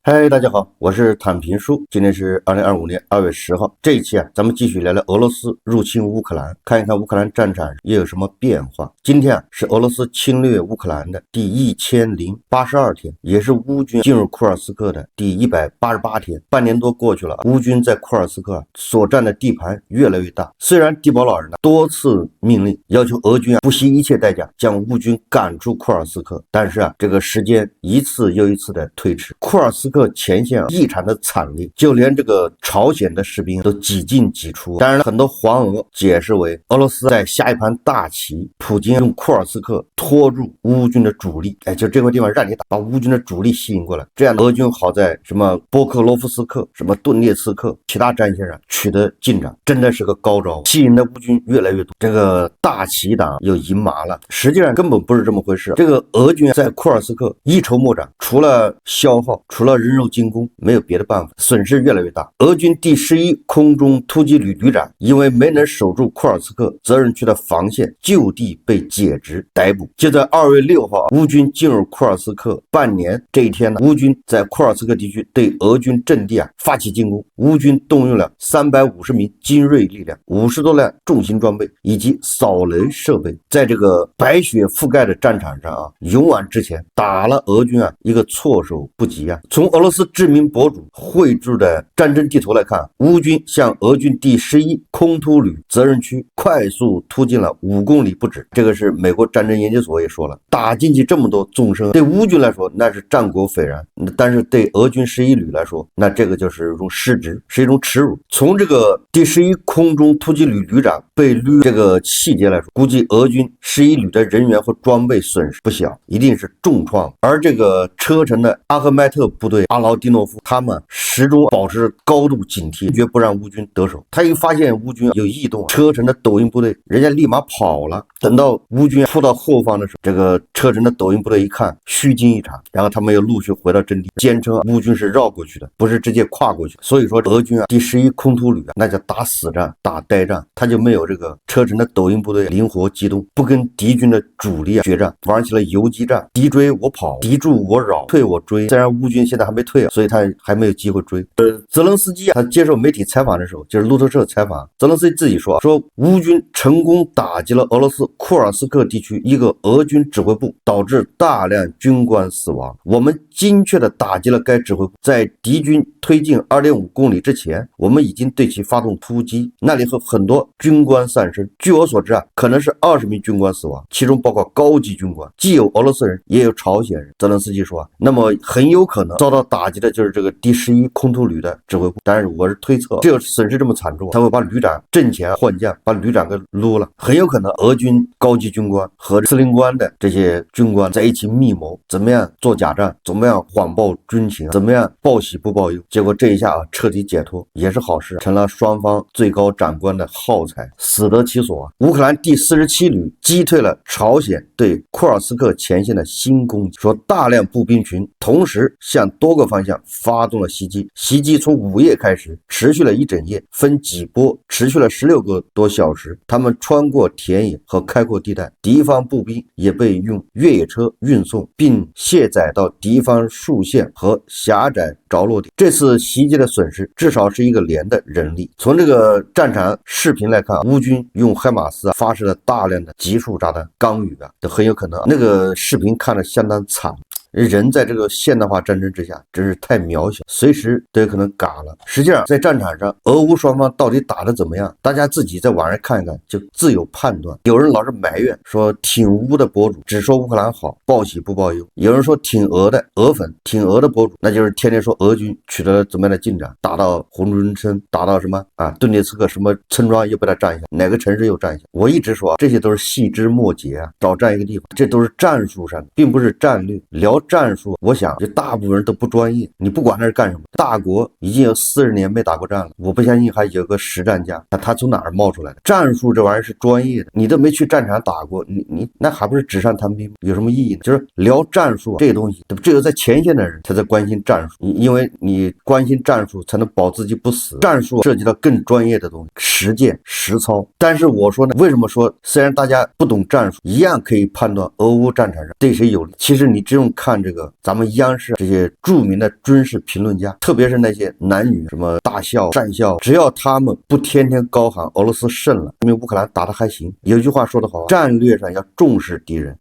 嗨，大家好，我是坦平叔。今天是2025年2月10号。这一期咱们继续聊聊俄罗斯入侵乌克兰，看一看乌克兰战场又有什么变化。今天是俄罗斯侵略乌克兰的第1082天，也是乌军进入库尔斯克的第188天。半年多过去了，乌军在库尔斯克所占的地盘越来越大。虽然地保老人多次命令要求俄军不惜一切代价将乌军赶出库尔斯克，但是这个时间一次又一次的推迟。库尔斯克前线异常的惨烈，就连这个朝鲜的士兵都几进几出。当然了，很多黄俄解释为俄罗斯在下一盘大棋，普京用库尔斯克拖住乌军的主力，就这块地方让你打，把乌军的主力吸引过来，这样俄军好在什么波克罗夫斯克、什么顿涅茨克其他战线上取得进展，真的是个高招，吸引的乌军越来越多。这个大棋党又赢麻了，实际上根本不是这么回事。这个俄军在库尔斯克一筹莫展，除了消耗，除了人肉进攻，没有别的办法，损失越来越大。俄军第11空中突击旅旅长因为没能守住库尔斯克责任区的防线，就地被解职逮捕。就在2月6号，乌军进入库尔斯克半年这一天呢，乌军在库尔斯克地区对俄军阵地发起进攻。乌军动用了350名精锐力量、50多辆重型装备以及扫雷设备，在这个白雪覆盖的战场上勇往直前，打了俄军一个措手不及。从俄罗斯知名博主绘制的战争地图来看，乌军向俄军第11空突旅责任区快速突进了5公里不止。这个是美国战争研究所也说了，打进去这么多纵深，对乌军来说那是战果斐然，但是对俄军11旅来说，那这个就是一种失职，是一种耻辱。从这个第11空中突击旅旅长被捋这个细节来说，估计俄军11旅的人员和装备损失不小，一定是重创。而这个车臣的阿赫迈特部队阿劳蒂诺夫，他们始终保持高度警惕，绝不让乌军得手。他一发现乌军有异动，车臣的抖音部队人家立马跑了。等到乌军扑到后方的时候，这个车臣的抖音部队一看，虚惊一场，然后他们又陆续回到阵地，坚称乌军是绕过去的，不是直接跨过去。所以说俄军第11空突旅那叫打死战、打呆战，他就没有这个车臣的抖音部队灵活机动，不跟敌军的主力决战，玩起了游击战，敌追我跑，敌驻我扰，退我追。虽然乌军现在还没退，所以他还没有机会追。泽伦斯基他接受媒体采访的时候，就是路透社采访，泽伦斯基自己说乌军成功打击了俄罗斯库尔斯克地区一个俄军指挥部，导致大量军官死亡。我们精确地打击了该指挥部，在敌军推进2.5公里之前，我们已经对其发动突击，那里和很多军官丧生。据我所知可能是20名军官死亡，其中包括高级军官，既有俄罗斯人也有朝鲜人。泽伦斯基说那么很有可能遭到打击的就是这个第11空突旅的指挥部。当然我是推测，这个损失这么惨重，他会把旅长阵前换将，把旅长给撸了。很有可能俄军高级军官和司令官的这些军官在一起密谋，怎么样做假战，怎么样谎报军情，怎么样报喜不报忧。结果这一下彻底解脱，也是好事，成了双方最高长官的耗材，死得其所。乌克兰第47旅击退了朝鲜对库尔斯克前线的新攻击，说大量步兵群同时向多个方向发动了袭击，袭击从午夜开始，持续了一整夜，分几波，持续了16个多小时。他们穿过田野和开阔地带，敌方步兵也被用越野车运送，并卸载到敌方竖线和狭窄着陆点。这次袭击的损失至少是一个连的人力。从这个战场视频来看，乌军用海马斯发射了大量的集束炸弹，钢雨都很有可能。那个视频看着相当惨，人在这个现代化战争之下真是太渺小，随时都有可能嘎了。实际上在战场上俄乌双方到底打得怎么样，大家自己在网上看一看就自有判断。有人老是埋怨说挺乌的博主只说乌克兰好，报喜不报忧，有人说挺俄的俄粉挺俄的博主，那就是天天说俄军取得了怎么样的进展，打到红中村，打到什么顿涅茨克什么村庄又被他占一下，哪个城市又占一下。我一直说这些都是细枝末节找占一个地方，这都是战术上的，并不是战略。聊战术，我想这大部分人都不专业，你不管那是干什么。大国已经有40年没打过仗了，我不相信还有个实战家，他从哪儿冒出来的？战术这玩意儿是专业的，你都没去战场打过，你那还不是纸上谈兵，有什么意义呢？就是聊战术这个东西，只有在前线的人才在关心战术，因为你关心战术才能保自己不死。战术涉及到更专业的东西，实践实操。但是我说呢，为什么说虽然大家不懂战术，一样可以判断俄乌战场上对谁有利？其实你这种看看这个咱们央视这些著名的军事评论家，特别是那些男女什么大校、战校，只要他们不天天高喊俄罗斯胜了，因为乌克兰打得还行。有一句话说得好，战略上要重视敌人，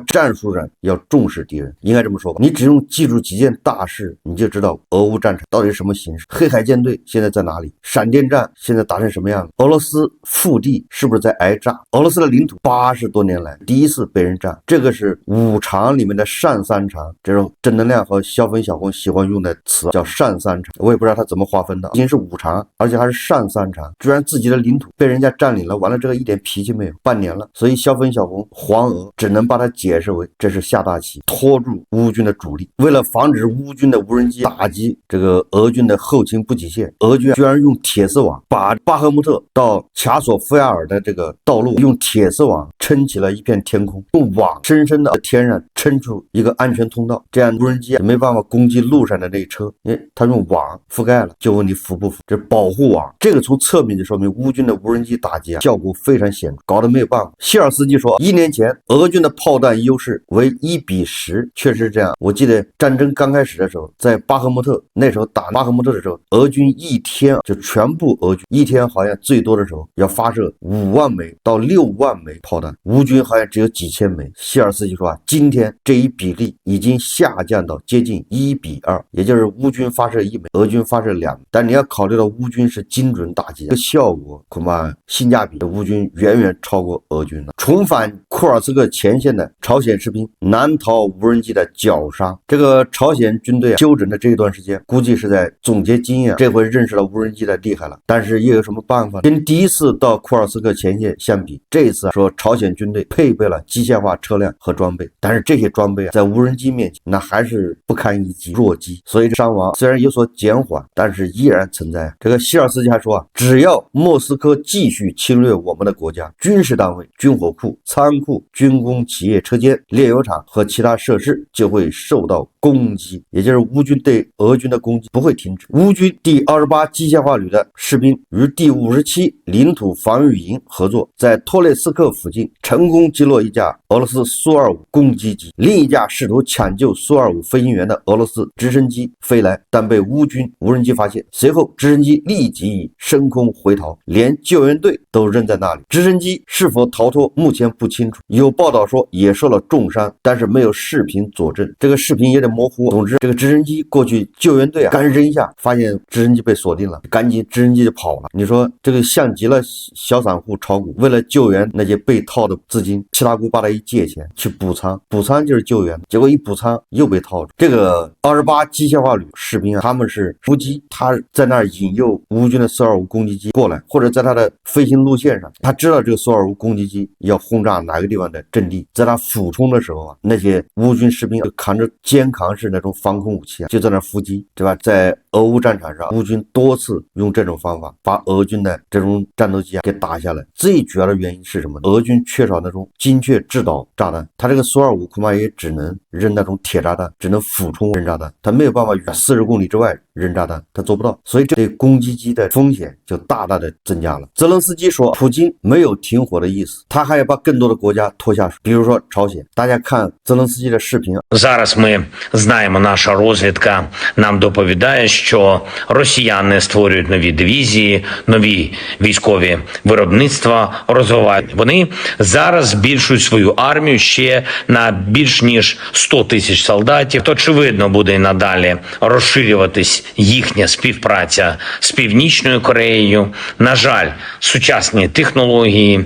战术上要重视敌人，应该这么说吧。你只用记住几件大事，你就知道俄乌战场到底是什么形势。黑海舰队现在在哪里？闪电战现在打成什么样了？俄罗斯腹地是不是在挨炸？俄罗斯的领土80多年来第一次被人占，这个是五常里面的上三常，这种正能量和小粉小红喜欢用的词叫上三常，我也不知道他怎么划分的，已经是五常，而且还是上三常，居然自己的领土被人家占领了，完了这个一点脾气没有，半年了，所以小粉小红黄俄只能把它解释为这是下大棋，拖住乌军的主力。为了防止乌军的无人机打击这个俄军的后勤补给线，俄军居然用铁丝网把巴赫穆特到卡索夫亚尔的这个道路用铁丝网撑起了一片天空，用网深深的天上撑出一个安全通道，这样无人机没办法攻击路上的那车，因为他用网覆盖了。就问你服不服？这保护网，这个从侧面就说明乌军的无人机打击效果非常显著，搞得没有办法。谢尔斯基说，1年前俄军的炮弹优势为1:10，确实是这样。我记得战争刚开始的时候，在巴赫穆特，那时候打巴赫穆特的时候，俄军一天就全部俄军一天好像最多的时候要发射5万枚到6万枚炮弹，乌军好像只有几千枚。谢尔斯基说今天这一比例已经下降到接近1:2，也就是乌军发射1枚，俄军发射2枚。但你要考虑到乌军是精准打击，这个效果恐怕性价比的乌军远远超过俄军了。重返库尔斯克前线的朝鲜士兵难逃无人机的绞杀。这个朝鲜军队休整的这一段时间，估计是在总结经验，这回认识到无人机的厉害了。但是又有什么办法？跟第一次到库尔斯克前线相比，这一次说朝鲜军队配备了机械化车辆和装备，但是这些装备在无人机面前那还是不堪一击，弱鸡。所以伤亡虽然有所减缓，但是依然存在。这个希尔斯基还说只要莫斯科继续侵略我们的国家，军事单位、军火库、仓库、军工企业车间、炼油厂和其他设施就会受到攻击，也就是乌军对俄军的攻击不会停止。乌军第28机械化旅的士兵与第57领土防御营合作，在托列斯克附近成功击落一架俄罗斯苏25攻击机，另一架试图抢救苏25飞行员的俄罗斯直升机飞来，但被乌军无人机发现，随后直升机立即以升空回逃，连救援队都扔在那里。直升机是否逃脱目前不清楚，有报道说也受了重伤，但是没有视频佐证，这个视频也得模糊。总之这个直升机过去，救援队刚扔一下发现直升机被锁定了，赶紧直升机就跑了。你说这个像极了小散户炒股，为了救援那些被套的资金，七大姑八大姨借钱去补仓，补仓就是救援，结果一补仓又被套住。这个28机械化旅士兵他们是伏击，他在那儿引诱乌军的苏25攻击机过来，或者在他的飞行路线上，他知道这个苏25攻击机要轰炸哪个地方的阵地，在他俯冲的时候那些乌军士兵就扛着肩扛式那种防空武器就在那儿伏击，对吧？在俄乌战场上，乌军多次用这种方法把俄军的这种战斗机给打下来。最主要的原因是什么？俄军缺少那种精确制导炸弹，他这个苏25恐怕也只能扔那种铁炸弹，只能俯冲扔炸弹，他没有办法远40公里之外扔炸弹，他做不到，所以这对攻击机的风险就大大的增加了。泽伦斯基说普京没有停火的意思，他还要把更多的国家拖下水，比如说朝鲜。大家看泽伦斯基的视频。Зараз ми знаємо, наша розвідка нам доповідає, що росіяни створюють нові дивізії, нові військові виробництва розвивають. Вони зараз збільшують свою армію ще на більш ніж 100 тисяч солдатів. То, очевидно, буде і надалі розширюватись їхня співпраця з Північною Кореєю. На жаль, сучасні технології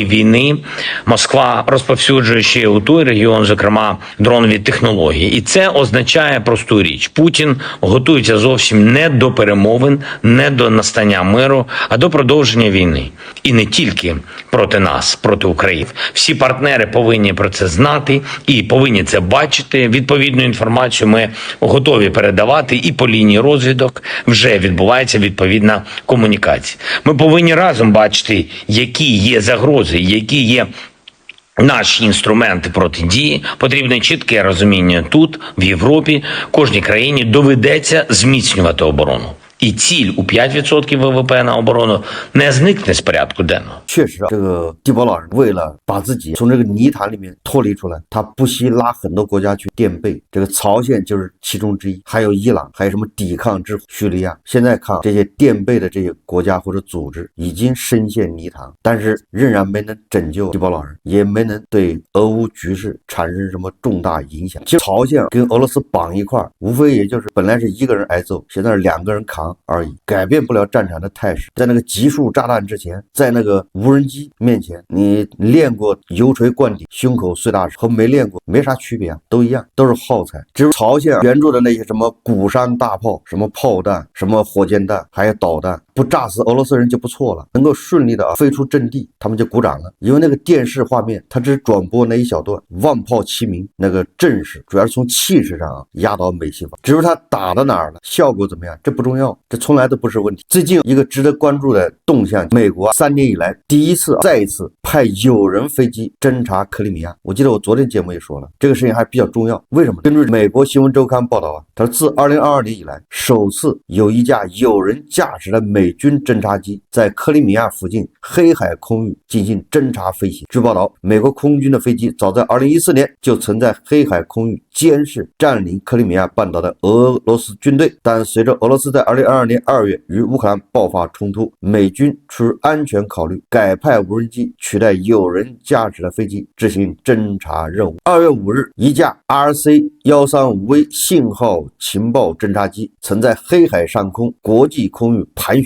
війни Москва розповсюджує ще у той регіон, зокрема, дронові технології. І це означає просту річ. Путін готується зовсім не до перемовин, не до настання миру, а до продовження війни. І не тільки проти нас, проти України. Всі партнери повинні про це знати і повинні це бачити. Відповідну інформацію ми готові передавати, і по лінії розвідок вже відбувається відповідна комунікація. Ми повинні разом бачити, які є загрози, які є наші інструменти протидії. Потрібне чітке розуміння тут, в Європі, кожній країні доведеться зміцнювати оборону. І ціль у 5% ВВП на оборону не зникне з порядку денного. 确实啊，这个地保老人为了把自己从这个泥潭里面脱离出来，他不惜拉很多国家去垫背，这个朝鲜就是其中之一，还有伊朗，还有什么抵抗之叙利亚。现在看这些垫背的这些国家或者组织已经深陷泥潭，但是仍然没能拯救地保老人，也没能对俄乌局势产生什么重大影响。其实朝鲜跟俄罗斯绑一块，无非也就是本来是一个人挨揍，现在是2个人扛而已，改变不了战场的态势。在那个集束炸弹之前，在那个无人机面前，你练过油锤灌顶、胸口碎大石和没练过没啥区别啊，都一样，都是耗材。只有朝鲜援助的那些什么鼓山大炮、什么炮弹、什么火箭弹，还有导弹，不炸死俄罗斯人就不错了，能够顺利的飞出阵地，他们就鼓掌了。因为那个电视画面，它只转播那一小段，万炮齐鸣，那个阵势主要是从气势上压倒美西方。至于他打到哪儿了，效果怎么样，这不重要，这从来都不是问题。最近一个值得关注的动向，美国3年以来第一次再一次派有人飞机侦察克里米亚。我记得我昨天节目也说了，这个事情还比较重要。为什么？根据美国新闻周刊报道啊，他说自2022年以来，首次有一架有人驾驶的美军侦察机在克里米亚附近黑海空域进行侦察飞行。据报道，美国空军的飞机早在2014年就曾在黑海空域监视占领克里米亚半岛的俄罗斯军队，但随着俄罗斯在2022年2月与乌克兰爆发冲突，美军出于安全考虑，改派无人机取代有人驾驶的飞机执行侦察任务。2月5日，一架 RC-135V 信号情报侦察机曾在黑海上空国际空域盘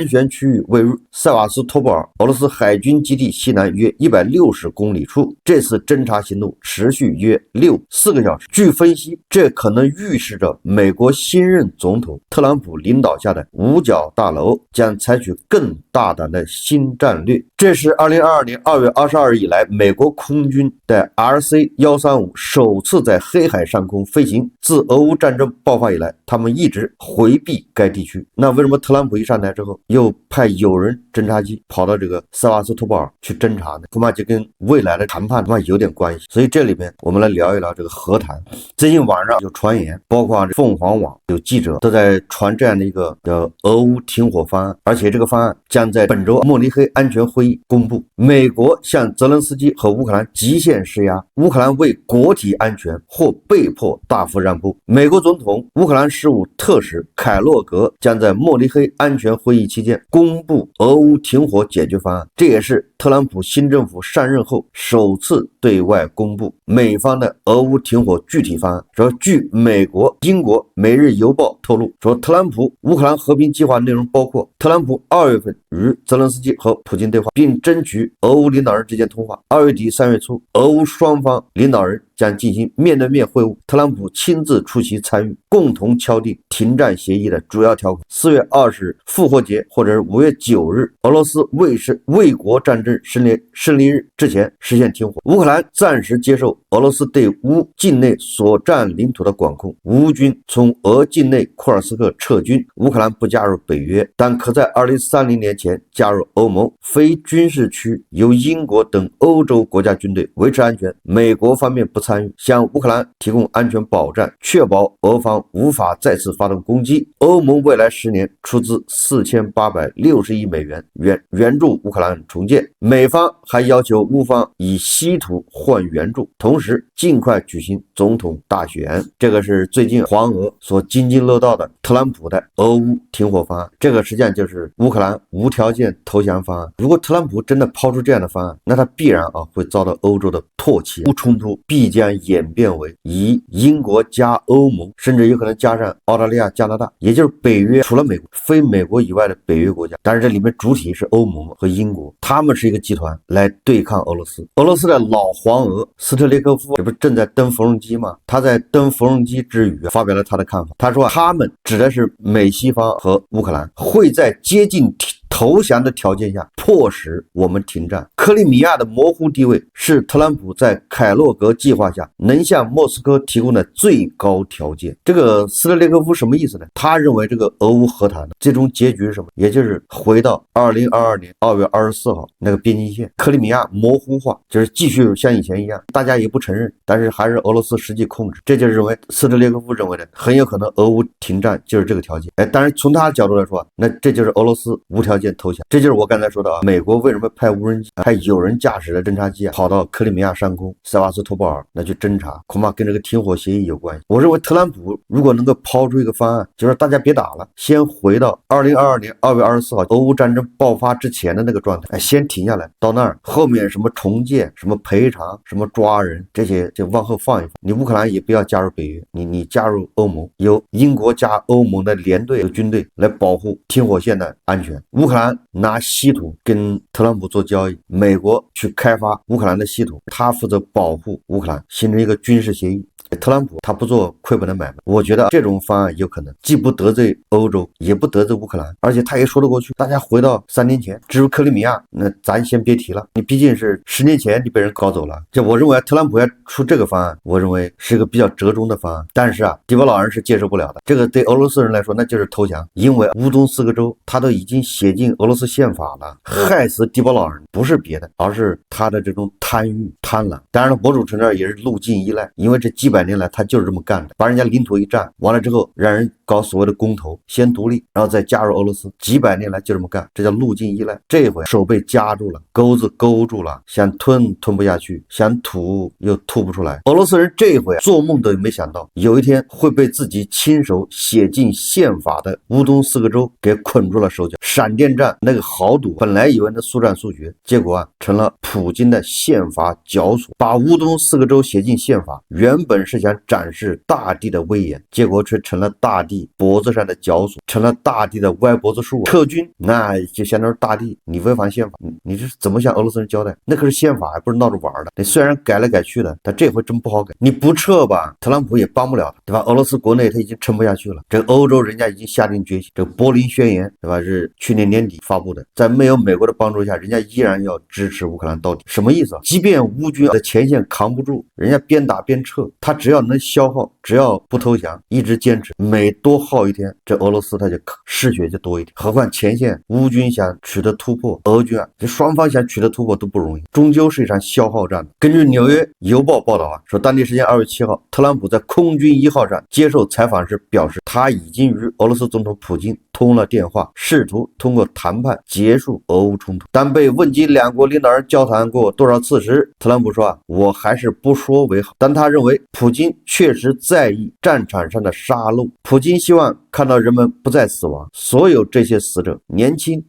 旋区域位于塞瓦斯托波尔俄罗斯海军基地西南约160公里处。这次侦察行动持续约4个小时。据分析，这可能预示着美国新任总统特朗普领导下的五角大楼将采取更大胆的新战略。这是2022年2月22日以来美国空军的 RC-135首次在黑海上空飞行。自俄乌战争爆发以来，他们一直回避该地区。那为什么特朗普一上台之后又派有人侦察机跑到这个塞瓦斯托波尔去侦察呢？恐怕就跟未来的谈判恐怕有点关系。所以这里面我们来聊一聊这个和谈。最近网上有传言，包括凤凰网有记者都在传这样的一个俄乌停火方案，而且这个方案将在本周慕尼黑安全会议公布。美国向泽连斯基和乌克兰极限施压，乌克兰为国体安全或被迫大幅让步。美国总统乌克兰事务特使凯洛格将在慕尼黑安全会议期间公布俄乌停火解决方案，这也是特朗普新政府上任后首次对外公布美方的俄乌停火具体方案。说据美国、英国《每日邮报》透露，说特朗普乌克兰和平计划内容包括特朗普2月份与泽连斯基和普京对话，并争取俄乌领导人之间通话。2月底3月初，俄乌双方领导人将进行面对面会晤，特朗普亲自出席参与，共同敲定停战协议的主要条款。4月20日复活节或者是5月9日，俄罗斯卫国战争胜利日之前实现停火。乌克兰暂时接受俄罗斯对乌境内所占领土的管控，乌军从俄境内库尔斯克撤军。乌克兰不加入北约，但可在2030年前加入欧盟。非军事区由英国等欧洲国家军队维持安全，美国方面不参与，向乌克兰提供安全保障，确保俄方无法再次发动攻击。欧盟未来10年出资4860亿美元援助乌克兰重建。美方还要求乌方以稀土换援助，同时尽快举行总统大选。这个是最近黄俄所津津乐道的特朗普的俄乌停火方案，这个实际上就是乌克兰无条件投降方案。如果特朗普真的抛出这样的方案，那他必然会遭到欧洲的唾弃，乌冲突必将演变为以英国加欧盟，甚至有可能加上澳大利亚、加拿大，也就是北约除了美国非美国以外的北约国家。但是这里面主体是欧盟和英国，他们是一个集团来对抗俄罗斯。俄罗斯的老黄俄斯特列科夫这不正在登缝纫机吗？他在登缝纫机之余发表了他的看法，他说他们指的是美西方和乌克兰会在接近投降的条件下迫使我们停战。克里米亚的模糊地位是特朗普在凯洛格计划下能向莫斯科提供的最高条件。这个斯特列科夫什么意思呢？他认为这个俄乌和谈最终结局是什么？也就是回到2022年2月24号那个边境线，克里米亚模糊化，就是继续像以前一样，大家也不承认，但是还是俄罗斯实际控制。这就是认为斯特列科夫认为的很有可能俄乌停战就是这个条件。当然从他的角度来说，那这就是俄罗斯无条件投降。这就是我刚才说的美国为什么派无人机、派有人驾驶的侦察机跑到克里米亚上空塞瓦斯托波尔那去侦察，恐怕跟这个停火协议有关系。我认为特朗普如果能够抛出一个方案，就是大家别打了，先回到2022年2月24号俄乌战争爆发之前的那个状态，先停下来，到那儿后面什么重建、什么赔偿、什么抓人，这些就往后放一放。你乌克兰也不要加入北约，你加入欧盟，由英国加欧盟的联队和军队来保护停火线的安全。乌克兰拿稀土跟特朗普做交易，美国去开发乌克兰的稀土，他负责保护乌克兰，形成一个军事协议。特朗普他不做亏本的买卖，我觉得这种方案有可能既不得罪欧洲，也不得罪乌克兰，而且他也说得过去。大家回到3年前，至于克里米亚，那咱先别提了，你毕竟是10年前你被人搞走了。就我认为特朗普要出这个方案，我认为是一个比较折中的方案，但是啊，迪波老人是接受不了的。这个对俄罗斯人来说那就是投降，因为乌东4个州他都已经写进俄罗斯宪法了，害死迪波老人不是别的，而是他的这种贪欲贪婪。当然了，博主承认也是路径依赖，因为这几百年来他就是这么干的，把人家领土一占完了之后，让人搞所谓的公投，先独立，然后再加入俄罗斯，几百年来就这么干，这叫路径依赖。这回手被夹住了，钩子勾住了，想吞不下去，想吐又吐不出来。俄罗斯人这回做梦都没想到，有一天会被自己亲手写进宪法的乌东4个州给捆住了手脚。闪电战那个豪赌，本来以为那速战速决，结果啊成了普京的宪法绞索，把乌东4个州写进宪法，原本是想展示大地的威严，结果却成了大地脖子上的绞索，成了大地的歪脖子树。撤军那就相当于大地你违反宪法，你是怎么向俄罗斯人交代？那可是宪法，还不是闹着玩的。你虽然改来改去的，但这回真不好改。你不撤吧，特朗普也帮不了他，对吧？俄罗斯国内他已经撑不下去了，这个欧洲人家已经下定决心，这个柏林宣言，对吧？是去年年底发布的，在没有美国的帮助下，人家依然要支持乌克兰到底。什么意思啊？即便乌军在前线扛不住，人家边打边撤，他只要能消耗，只要不投降，一直坚持，每多耗一天，这俄罗斯他就失血就多一点。何况前线乌军想取得突破，俄军啊，这双方想取得突破都不容易，终究是一场消耗战。根据纽约邮报报道啊，说当地时间2月7号，特朗普在空军1号上接受采访时表示，他已经与俄罗斯总统普京通了电话，试图通过谈判结束俄乌冲突。当被问及两国领导人交谈过多少次时，特朗普说啊，我还是不说为好。但他认为普京确实在意战场上的杀戮，普京希望看到人们不再死亡，所有这些死者年轻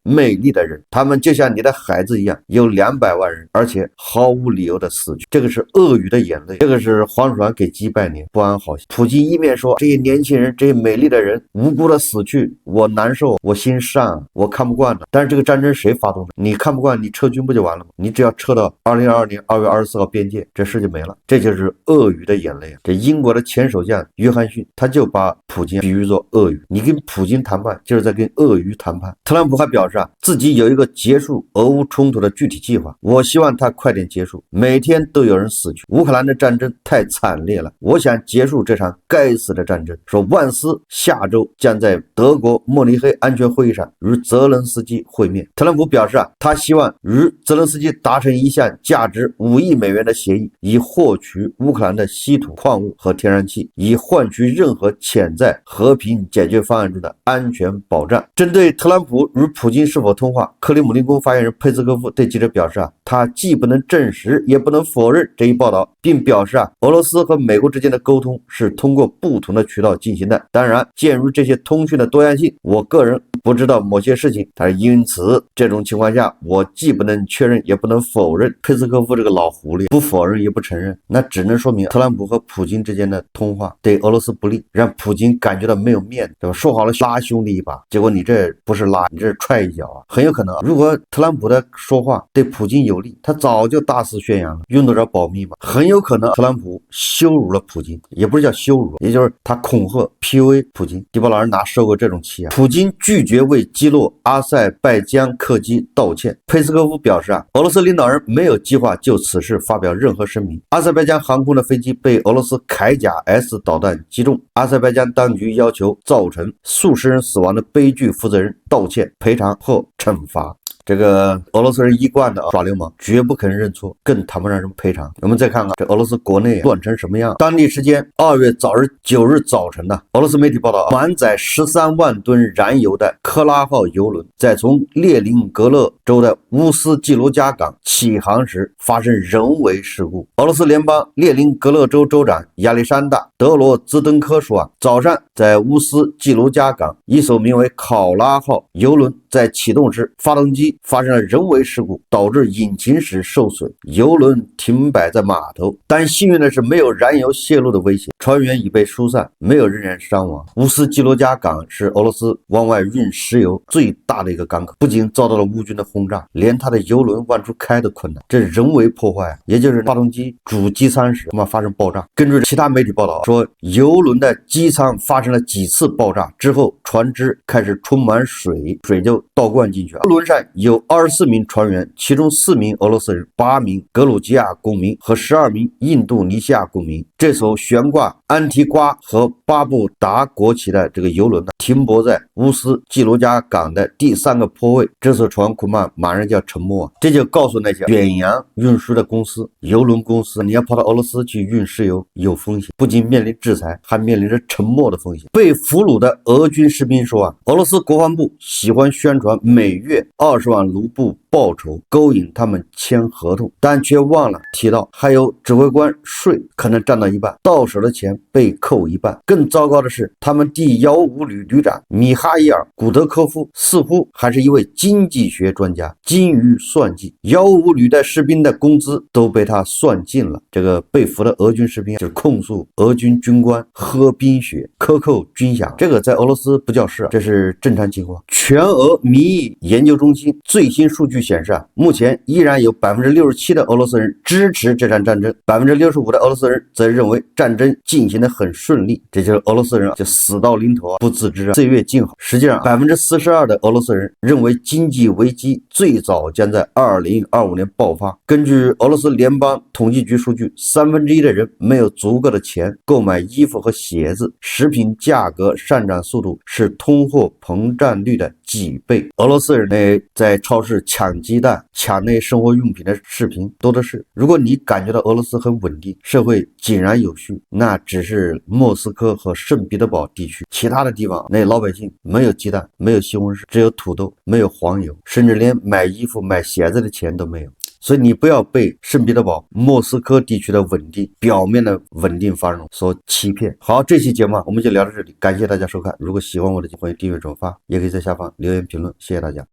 美丽的人，他们就像你的孩子一样，有200万人，而且毫无理由的死去。这个是鳄鱼的眼泪，这个是黄鼠狼给鸡拜年，不安好心。普京一面说这些年轻人，这些美丽的人无辜的死去，我难受，我心善，我看不惯的。但是这个战争谁发动的？你看不惯，你撤军不就完了吗？你只要撤到2022年2月24号边界，这事就没了。这就是鳄鱼的眼泪。这英国的前首相约翰逊他就把普京比喻作鳄鱼，你跟普京谈判就是在跟鳄鱼谈判。特朗普还表示自己有一个结束俄乌冲突的具体计划，我希望它快点结束，每天都有人死去，乌克兰的战争太惨烈了，我想结束这场该死的战争。说万斯下周将在德国慕尼黑安全会议上与泽伦斯基会面。特朗普表示他希望与泽伦斯基达成一项价值5亿美元的协议，以获取乌克兰的稀土矿物和天然气，以换取任何潜在和平解决方案中的安全保障。针对特朗普与普京是否通话，克里姆林宫发言人佩斯科夫对记者表示他既不能证实也不能否认这一报道，并表示俄罗斯和美国之间的沟通是通过不同的渠道进行的。当然，鉴于这些通讯的多样性，我个人不知道某些事情，但是因此这种情况下，我既不能确认也不能否认。佩斯科夫这个老狐狸不否认也不承认，那只能说明特朗普和普京之间的通话对俄罗斯不利，让普京感觉觉到没有面子，对吧？说好了拉兄弟一把，结果你这不是拉，你这是踹一脚啊！很有可能，如果特朗普的说话对普京有利，他早就大肆宣扬了，用得着保密吗？很有可能特朗普羞辱了普京，也不是叫羞辱，也就是他恐吓 PUA 普京。迪波老师哪受过这种气啊？普京拒绝为击落阿塞拜疆客机道歉。佩斯科夫表示俄罗斯领导人没有计划就此事发表任何声明。阿塞拜疆航空的飞机被俄罗斯铠甲 S 导弹击中，阿塞拜疆当局要求造成数十人死亡的悲剧负责人道歉、赔偿或惩罚。这个俄罗斯人一贯的耍流氓，绝不肯认错，更谈不上什么赔偿。我们再看看这俄罗斯国内乱成什么样。当地时间2月9日早晨呢，俄罗斯媒体报道，满载13万吨燃油的克拉号油轮在从列宁格勒州的乌斯季罗加港起航时发生人为事故。俄罗斯联邦列宁格勒州州长亚历山大·德罗兹登科说早上在乌斯季罗加港，一艘名为考拉号油轮在启动时，发动机发生了人为事故，导致引擎室受损，油轮停摆在码头。但幸运的是，没有燃油泄漏的危险，船员已被疏散，没有人员伤亡。乌斯季罗加港是俄罗斯往外运石油最大的一个港口，不仅遭到了乌军的轰炸，连它的油轮往出开都困难。这人为破坏，也就是发动机主机舱时发生爆炸。根据其他媒体报道说，油轮的机舱发生了几次爆炸之后，船只开始充满水，水就倒灌进去了。轮上有24名船员，其中4名俄罗斯人、8名格鲁吉亚公民和12名印度尼西亚公民。这艘悬挂安提瓜和巴布达国旗的这个油轮停泊在乌斯季罗加港的第3个坡位，这艘船恐怕马上就要沉没。这就告诉那些远洋运输的公司、油轮公司，你要跑到俄罗斯去运石油有风险，不仅面临制裁，还面临着沉没的风险。被俘虏的俄军士兵说俄罗斯国防部喜欢宣传每月20万卢布报酬，勾引他们签合同，但却忘了提到还有指挥官税可能占到一半，到手的钱被扣一半。更糟糕的是，他们第155旅旅长米哈伊尔·古德科夫似乎还是一位经济学专家，精于算计，155旅的士兵的工资都被他算尽了。这个被俘的俄军士兵就是控诉俄军军官喝冰血、克扣军饷，这个在俄罗斯不叫事，这是正常情况。全俄民意研究中心最新数据显示目前依然有67%的俄罗斯人支持这场战争，65%的俄罗斯人则认为战争进行得很顺利。这就是俄罗斯人就死到临头不自知岁月静好。实际上42%的俄罗斯人认为经济危机最早将在2025年爆发。根据俄罗斯联邦统计局数据，1/3的人没有足够的钱购买衣服和鞋子，食品价格上涨速度是通货膨胀率的几倍。俄罗斯人在超市抢鸡蛋、抢那生活用品的视频多的是。如果你感觉到俄罗斯很稳定，社会井然有序，那只是莫斯科和圣彼得堡地区，其他的地方那老百姓没有鸡蛋，没有西红柿，只有土豆，没有黄油，甚至连买衣服买鞋子的钱都没有。所以你不要被圣彼得堡、莫斯科地区的稳定、表面的稳定繁荣所欺骗。好，这期节目我们就聊到这里，感谢大家收看。如果喜欢我的，欢迎订阅转发，也可以在下方留言评论，谢谢大家。